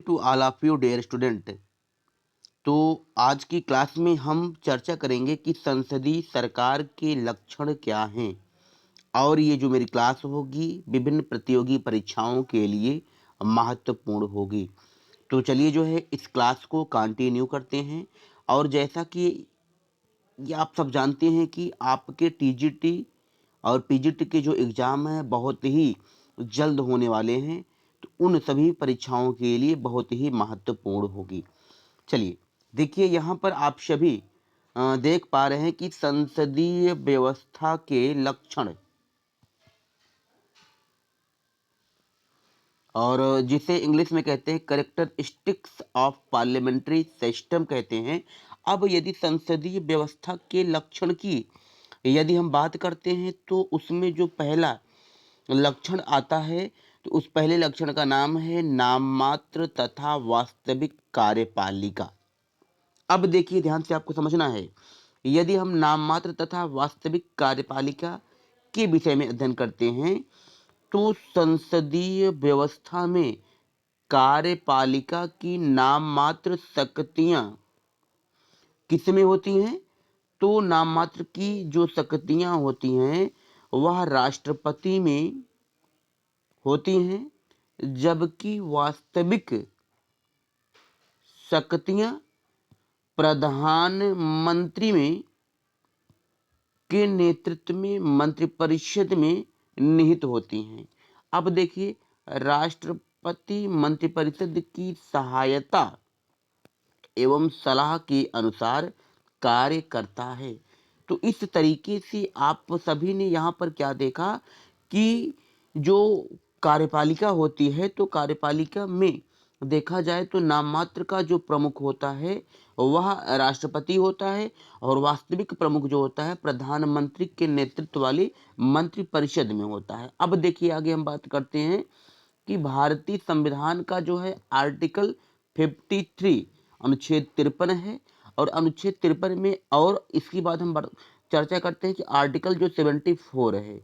To all of you dear student. तो आज की क्लास में हम चर्चा करेंगे कि संसदीय सरकार के लक्षण क्या हैं और ये जो मेरी क्लास होगी विभिन्न प्रतियोगी परीक्षाओं के लिए महत्वपूर्ण होगी। तो चलिए जो है इस क्लास को कंटिन्यू करते हैं। और जैसा कि ये आप सब जानते हैं कि आपके टीजीटी और पीजीटी के जो एग्ज़ाम हैं बहुत ही जल्द होने वाले हैं, तो उन सभी परीक्षाओं के लिए बहुत ही महत्वपूर्ण होगी। चलिए देखिए यहाँ पर आप सभी देख पा रहे हैं कि संसदीय व्यवस्था के लक्षण और जिसे इंग्लिश में कहते हैं कैरेक्टरिस्टिक्स ऑफ पार्लियामेंट्री सिस्टम कहते हैं। अब यदि संसदीय व्यवस्था के लक्षण की यदि हम बात करते हैं तो उसमें जो पहला लक्षण आता है तो उस पहले लक्षण का नाम है नाममात्र तथा वास्तविक कार्यपालिका। अब देखिए ध्यान से आपको समझना है, यदि हम नाममात्र तथा वास्तविक कार्यपालिका के विषय में अध्ययन करते हैं तो संसदीय व्यवस्था में कार्यपालिका की नाममात्र शक्तियां किसमें होती हैं? तो नाममात्र की जो शक्तियां होती हैं वह राष्ट्रपति में होती हैं, जबकि वास्तविक शक्तियां प्रधानमंत्री में के नेतृत्व में मंत्रिपरिषद में निहित होती हैं। अब देखिए राष्ट्रपति मंत्रिपरिषद की सहायता एवं सलाह के अनुसार कार्य करता है। तो इस तरीके से आप सभी ने यहाँ पर क्या देखा कि जो कार्यपालिका होती है तो कार्यपालिका में देखा जाए तो नाममात्र का जो प्रमुख होता है वह राष्ट्रपति होता है और वास्तविक प्रमुख जो होता है प्रधानमंत्री के नेतृत्व वाली मंत्रिपरिषद में होता है। अब देखिए आगे हम बात करते हैं कि भारतीय संविधान का जो है आर्टिकल 53 अनुच्छेद 53 है और अनुच्छेद 53 में और इसके बाद हम चर्चा करते हैं कि आर्टिकल जो 74 है।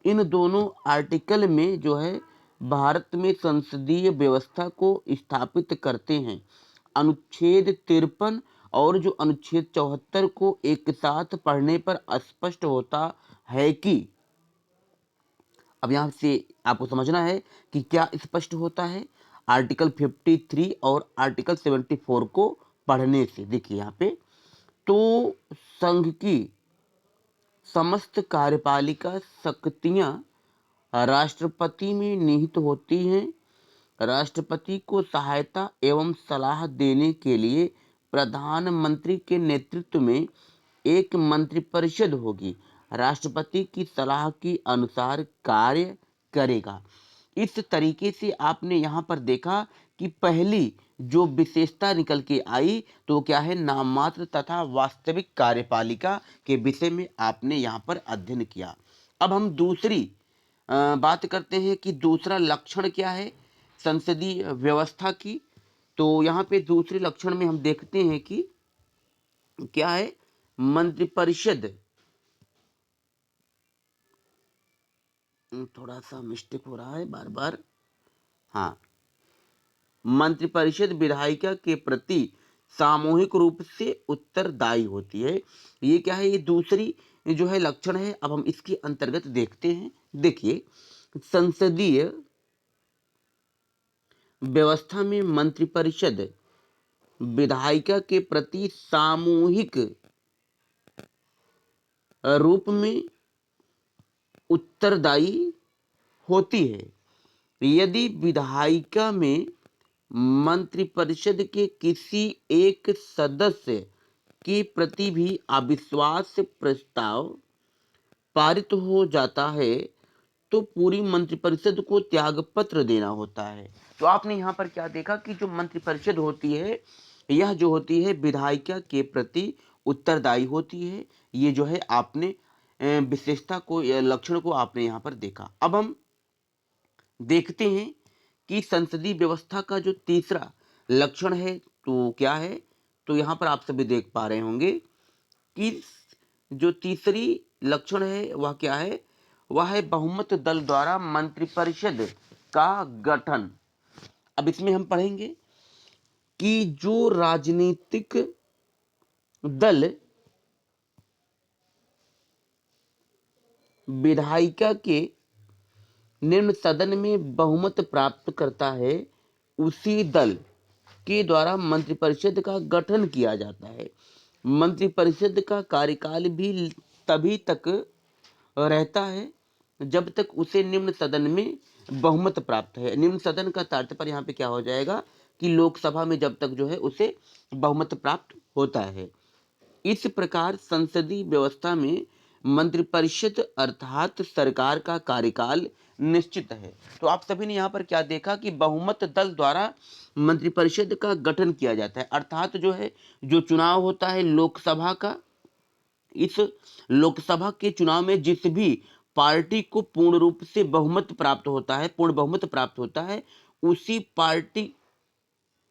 इन दोनों आर्टिकल में जो है भारत में संसदीय व्यवस्था को स्थापित करते हैं। अनुच्छेद 53 और जो अनुच्छेद 74 को एक साथ पढ़ने पर स्पष्ट होता है कि अब यहाँ से आपको समझना है कि क्या स्पष्ट होता है आर्टिकल 53 और आर्टिकल 74 को पढ़ने से। देखिए यहाँ पे तो संघ की समस्त कार्यपालिका शक्तियां राष्ट्रपति में निहित होती हैं। राष्ट्रपति को सहायता एवं सलाह देने के लिए प्रधानमंत्री के नेतृत्व में एक मंत्रिपरिषद होगी, राष्ट्रपति की सलाह के अनुसार कार्य करेगा। इस तरीके से आपने यहाँ पर देखा कि पहली जो विशेषता निकल के आई तो क्या है नाममात्र तथा वास्तविक कार्यपालिका के विषय में आपने यहाँ पर अध्ययन किया। अब हम दूसरी बात करते हैं कि दूसरा लक्षण क्या है संसदीय व्यवस्था की। तो यहाँ पे दूसरे लक्षण में हम देखते हैं कि क्या है मंत्रिपरिषद। थोड़ा सा मिस्टेक हो रहा है बार बार। हाँ, मंत्रिपरिषद विधायिका के प्रति सामूहिक रूप से उत्तरदायी होती है। ये क्या है, ये दूसरी जो है लक्षण है। अब हम इसके अंतर्गत देखते हैं। देखिए संसदीय व्यवस्था में मंत्रिपरिषद विधायिका के प्रति सामूहिक रूप में उत्तरदायी होती है। यदि विधायिका में मंत्रिपरिषद के किसी एक सदस्य के प्रति भी अविश्वास प्रस्ताव पारित हो जाता है तो पूरी मंत्रिपरिषद को त्यागपत्र देना होता है। तो आपने यहाँ पर क्या देखा कि जो मंत्रिपरिषद होती है यह जो होती है विधायिका के प्रति उत्तरदायी होती है। ये जो है आपने विशेषता को या लक्षण को आपने यहाँ पर देखा। अब हम देखते हैं कि संसदीय व्यवस्था का जो तीसरा लक्षण है तो क्या है। तो यहाँ पर आप सभी देख पा रहे होंगे कि जो तीसरी लक्षण है वह क्या है, वह है बहुमत दल द्वारा मंत्रिपरिषद का गठन। अब इसमें हम पढ़ेंगे कि जो राजनीतिक दल विधायिका के निम्न सदन में बहुमत प्राप्त करता है, उसी दल के द्वारा मंत्रिपरिषद का गठन किया जाता है। मंत्रिपरिषद का कार्यकाल भी तभी तक रहता है जब तक उसे निम्न सदन में बहुमत प्राप्त है। निम्न सदन का तात्पर्य यहाँ पे क्या हो जाएगा कि लोकसभा में जब तक जो है उसे बहुमत प्राप्त होता है। इस प्रकार संसदीय व्यवस्था में मंत्रिपरिषद अर्थात सरकार का कार्यकाल निश्चित है। तो आप सभी ने यहाँ पर क्या देखा कि बहुमत दल द्वारा मंत्रिपरिषद का गठन किया जाता है, अर्थात जो है जो चुनाव होता है लोकसभा का, इस लोकसभा के चुनाव में जिस भी पार्टी को पूर्ण रूप से बहुमत प्राप्त होता है, पूर्ण बहुमत प्राप्त होता है, उसी पार्टी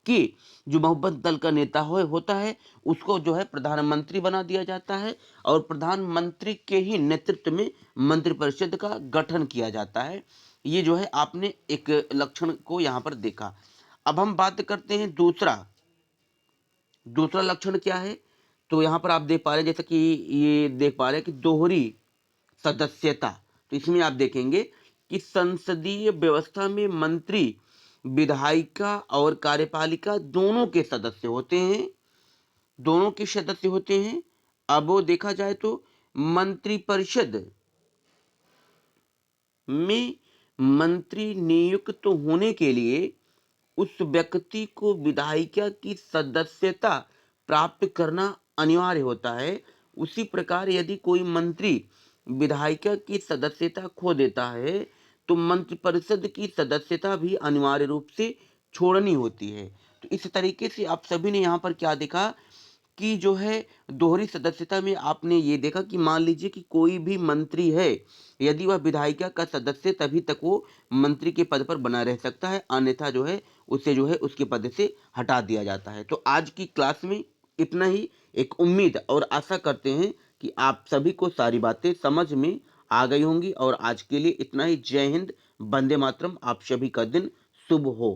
कि जो बहुमत दल का नेता होता है उसको जो है प्रधानमंत्री बना दिया जाता है और प्रधानमंत्री के ही नेतृत्व में मंत्रिपरिषद का गठन किया जाता है। ये जो है आपने एक लक्षण को यहाँ पर देखा। अब हम बात करते हैं दूसरा लक्षण क्या है। तो यहाँ पर आप देख पा रहे हैं, जैसे कि ये देख पा रहे हैं कि दोहरी सदस्यता। तो इसमें आप देखेंगे कि संसदीय व्यवस्था में मंत्री विधायिका और कार्यपालिका दोनों के सदस्य होते हैं। अब वो देखा जाए तो मंत्रिपरिषद में मंत्री नियुक्त होने के लिए उस व्यक्ति को विधायिका की सदस्यता प्राप्त करना अनिवार्य होता है। उसी प्रकार यदि कोई मंत्री विधायिका की सदस्यता खो देता है तो मंत्रिपरिषद की सदस्यता भी अनिवार्य रूप से छोड़नी होती है। तो इस तरीके से आप सभी ने यहाँ पर क्या देखा कि जो है दोहरी सदस्यता में आपने ये देखा कि मान लीजिए कि कोई भी मंत्री है, यदि वह विधायिका का सदस्य तभी तक वो मंत्री के पद पर बना रह सकता है, अन्यथा जो है उसे जो है उसके पद से हटा दिया जाता है। तो आज की क्लास में इतना ही। एक उम्मीद और आशा करते हैं कि आप सभी को सारी बातें समझ में आ गई होंगी और आज के लिए इतना ही। जय हिंद, वंदे मातरम। आप सभी का दिन शुभ हो।